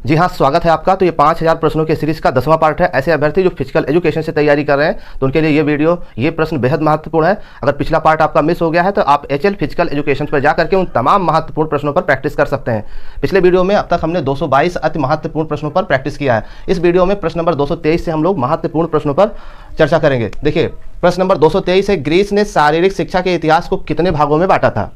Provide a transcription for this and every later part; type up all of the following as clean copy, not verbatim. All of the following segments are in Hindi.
जी हाँ, स्वागत है आपका। तो ये 5000 प्रश्नों के सीरीज का 10वां पार्ट है। ऐसे अभ्यर्थी जो फिजिकल एजुकेशन से तैयारी कर रहे हैं तो उनके लिए ये प्रश्न बेहद महत्वपूर्ण है। अगर पिछला पार्ट आपका मिस हो गया है तो आप HL फिजिकल एजुकेशन पर जाकर के उन तमाम महत्वपूर्ण प्रश्नों पर प्रैक्टिस कर सकते हैं। पिछले वीडियो में अब तक हमने 222 अति महत्वपूर्ण प्रश्नों पर प्रैक्टिस किया है। इस वीडियो में प्रश्न नंबर 223 से हम लोग महत्वपूर्ण प्रश्नों पर चर्चा करेंगे। देखिए, प्रश्न नंबर 223 है, ग्रीस ने शारीरिक शिक्षा के इतिहास को कितने भागों में बांटा था?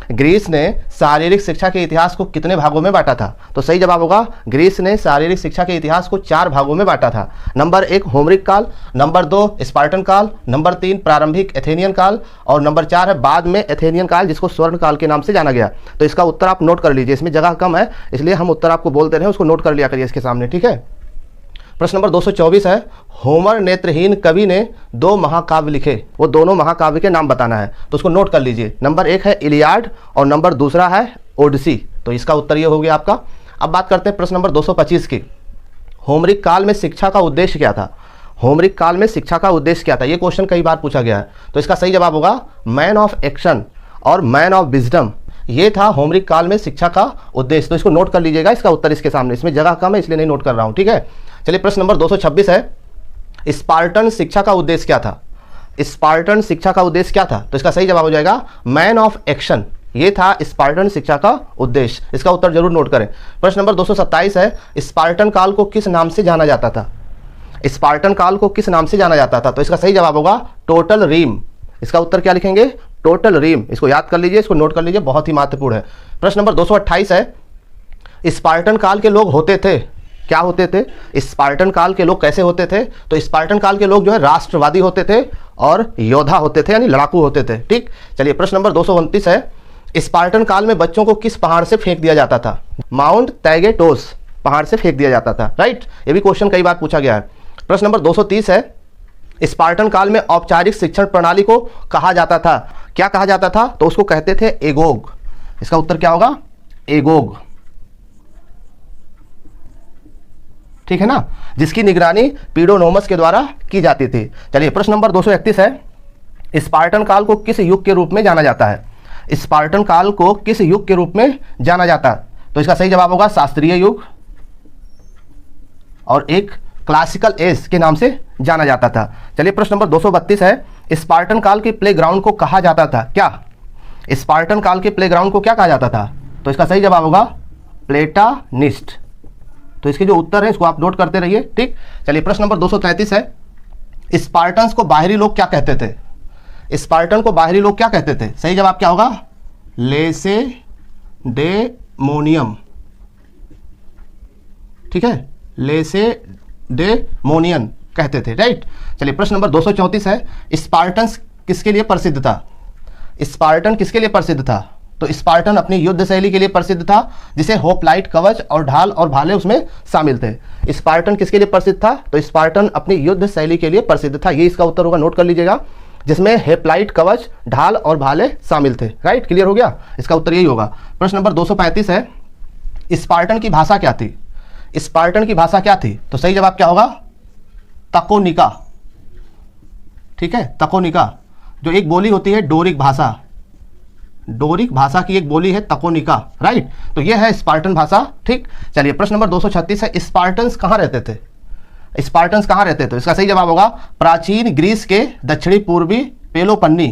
ग्रीस ने शारीरिक शिक्षा के इतिहास को कितने भागों में बांटा था? तो सही जवाब होगा, ग्रीस ने शारीरिक शिक्षा के इतिहास को 4 भागों में बांटा था। नंबर 1 होमरिक काल, नंबर 2 स्पार्टन काल, नंबर 3 प्रारंभिक एथेनियन काल और नंबर 4 है बाद में एथेनियन काल, जिसको स्वर्ण काल के नाम से जाना गया। तो इसका उत्तर आप नोट कर लीजिए। इसमें जगह कम है इसलिए हम उत्तर आपको बोलते रहे, उसको नोट कर लिया करिए इसके सामने, ठीक है। प्रश्न नंबर 224 है, होमर नेत्रहीन कवि ने 2 महाकाव्य लिखे, वो दोनों महाकाव्य के नाम बताना है। तो उसको नोट कर लीजिए। नंबर 1 है इलियाड और नंबर दूसरा है ओडिसी। तो इसका उत्तर ये हो गया आपका। अब बात करते हैं प्रश्न नंबर 225 की। होमरिक काल में शिक्षा का उद्देश्य क्या था? होमरिक काल में शिक्षा का उद्देश्य क्या था? ये क्वेश्चन कई बार पूछा गया है। तो इसका सही जवाब होगा मैन ऑफ एक्शन और मैन ऑफ विजडम। ये था होमरिक काल में शिक्षा का उद्देश्य। तो इसको नोट कर लीजिएगा, इसका उत्तर इसके सामने। इसमें जगह कम है इसलिए नहीं नोट कर रहा हूँ, ठीक है। चलिए, प्रश्न नंबर 226 है, स्पार्टन शिक्षा का उद्देश्य क्या था? स्पार्टन शिक्षा का उद्देश्य क्या था? तो इसका सही जवाब हो जाएगा मैन ऑफ एक्शन। ये था स्पार्टन शिक्षा का उद्देश्य। इसका उत्तर जरूर नोट करें। प्रश्न नंबर 227 है, स्पार्टन काल को किस नाम से जाना जाता था? स्पार्टन काल को किस नाम से जाना जाता था? तो इसका सही जवाब होगा टोटल रीम। इसका उत्तर क्या लिखेंगे? टोटल रीम। इसको याद कर लीजिए, इसको नोट कर लीजिए, बहुत ही महत्वपूर्ण है। प्रश्न नंबर 228 है, स्पार्टन काल के लोग होते थे, क्या होते थे? स्पार्टन काल के लोग कैसे होते थे? तो स्पार्टन काल के लोग जो है राष्ट्रवादी होते थे और योद्धा होते थे, यानी लड़ाकू होते थे, ठीक। चलिए, प्रश्न नंबर 229 है, स्पार्टन काल में बच्चों को किस पहाड़ से फेंक दिया जाता था? माउंट तैगेटोस पहाड़ से फेंक दिया जाता था, राइट। ये भी क्वेश्चन कई बार पूछा गया है। प्रश्न नंबर 230 है, स्पार्टन काल में औपचारिक शिक्षण प्रणाली को कहा जाता था, क्या कहा जाता था? तो उसको कहते थे एगोग। इसका उत्तर क्या होगा? एगोग, ठीक है ना, जिसकी निगरानी पीडोनोमस के द्वारा की जाती थी। चलिए, प्रश्न नंबर 231 है, स्पार्टन काल को किस युग के रूप में जाना जाता है? स्पार्टन काल को किस युग के रूप में जाना जाता है? तो इसका सही जवाब होगा शास्त्रीय युग और एक क्लासिकल एज के नाम से जाना जाता था। चलिए, प्रश्न नंबर 232 है, स्पार्टन काल के प्लेग्राउंड को कहा जाता था क्या? स्पार्टन काल के प्लेग्राउंड को क्या कहा जाता था? तो इसका सही जवाब होगा प्लेटानिस्ट। तो इसके जो उत्तर है इसको आप नोट करते रहिए, ठीक। चलिए, प्रश्न नंबर 233 है, स्पार्टन्स को बाहरी लोग क्या कहते थे? स्पार्टन को बाहरी लोग क्या कहते थे? सही जवाब क्या होगा? लेसेडेमोनियम, ठीक है, लेसेडेमोनियन कहते थे, राइट। चलिए, प्रश्न नंबर 234 है, स्पार्टन्स किसके लिए प्रसिद्ध था? स्पार्टन किसके लिए प्रसिद्ध था? तो स्पार्टन अपनी युद्ध शैली के लिए प्रसिद्ध था, जिसे होप्लाइट कवच और ढाल और भाले उसमें शामिल थे। स्पार्टन किसके लिए प्रसिद्ध था? तो स्पार्टन अपनी युद्ध शैली के लिए प्रसिद्ध था। ये इसका उत्तर होगा, नोट कर लीजिएगा, जिसमें हेप्लाइट कवच, ढाल और भाले शामिल थे, राइट। क्लियर हो गया? इसका उत्तर यही होगा। प्रश्न नंबर 235 है, स्पार्टन की भाषा क्या थी? स्पार्टन की भाषा क्या थी? तो सही जवाब क्या होगा? तकोनिका, ठीक है, तकोनिका, जो एक बोली होती है डोरिक भाषा, डोरिक भाषा की एक बोली है तकोनिका, राइट। तो ये है स्पार्टन भाषा, ठीक। चलिए, प्रश्न नंबर 236 है, स्पार्टन्स कहाँ रहते थे? स्पार्टन्स कहाँ रहते थे? इसका सही जवाब होगा प्राचीन ग्रीस के दक्षिणी पूर्वी पेलोपन्नी,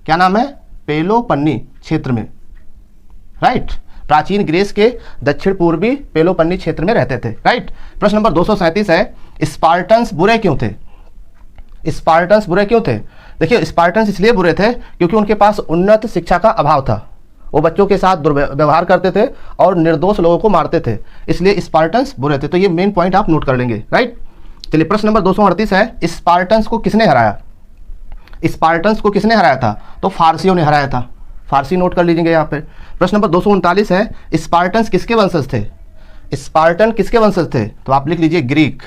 क्या नाम है? पेलोपन्नी क्षेत्र में, राइट। प्राचीन ग्रीस के दक्षिण पूर्वी पेलोपन्नी क्षेत्र में रहते थे, राइट। प्रश्न नंबर 237 है, स्पार्टन्स बुरे क्यों थे? स्पार्टन्स बुरे क्यों थे? देखिए, स्पार्टन्स इसलिए बुरे थे क्योंकि उनके पास उन्नत शिक्षा का अभाव था। वो बच्चों के साथ दुर्व्यवहार करते थे और निर्दोष लोगों को मारते थे, इसलिए स्पार्टन्स बुरे थे। तो ये मेन पॉइंट आप नोट कर लेंगे, राइट। चलिए, प्रश्न नंबर 238 है, स्पार्टन्स को किसने हराया? स्पार्टन्स को किसने हराया था? तो फारसियों ने हराया था। फारसी नोट कर लीजिएगा यहाँ पे। प्रश्न नंबर 239 है, स्पार्टन्स किसके वंशज थे? स्पार्टन किसके वंशज थे? तो आप लिख लीजिए ग्रीक।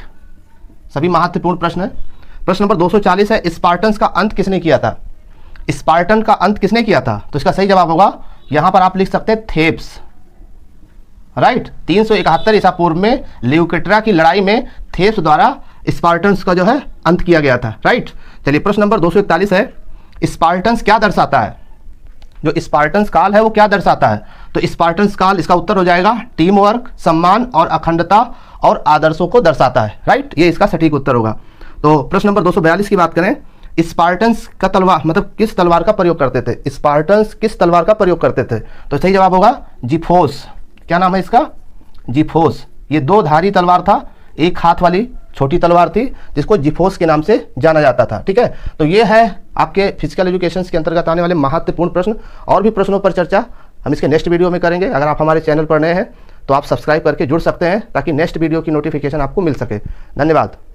सभी महत्वपूर्ण प्रश्न है। प्रश्न नंबर 240 है, स्पार्टन्स का अंत किसने किया था? स्पार्टन का अंत किसने किया था? तो इसका सही जवाब होगा, यहां पर आप लिख सकते हैं थेब्स, राइट। 371 ईसा पूर्व में ल्यूकेट्रा की लड़ाई में थेब्स द्वारा स्पार्टन्स का जो है अंत किया गया था, राइट। चलिए, प्रश्न नंबर 241 है, स्पार्टन्स क्या दर्शाता है? जो स्पार्टन्स काल है वो क्या दर्शाता है? तो स्पार्टन्स काल, इसका उत्तर हो जाएगा टीम वर्क, सम्मान और अखंडता और आदर्शों को दर्शाता है। राइट, ये इसका सटीक उत्तर होगा। तो प्रश्न नंबर 242 की बात करें, स्पार्टन्स का तलवार मतलब किस तलवार का प्रयोग करते थे? स्पार्टन्स किस तलवार का प्रयोग करते थे? तो सही जवाब होगा जिफोस। क्या नाम है इसका? जिफोस। ये 2 धारी तलवार था, एक हाथ वाली छोटी तलवार थी जिसको जिफोस के नाम से जाना जाता था। ठीक है, तो ये है आपके फिजिकल एजुकेशन के अंतर्गत आने वाले महत्वपूर्ण प्रश्न। और भी प्रश्नों पर चर्चा हम इसके नेक्स्ट वीडियो में करेंगे। अगर आप हमारे चैनल पर नए हैं तो आप सब्सक्राइब करके जुड़ सकते हैं ताकि नेक्स्ट वीडियो की नोटिफिकेशन आपको मिल सके। धन्यवाद।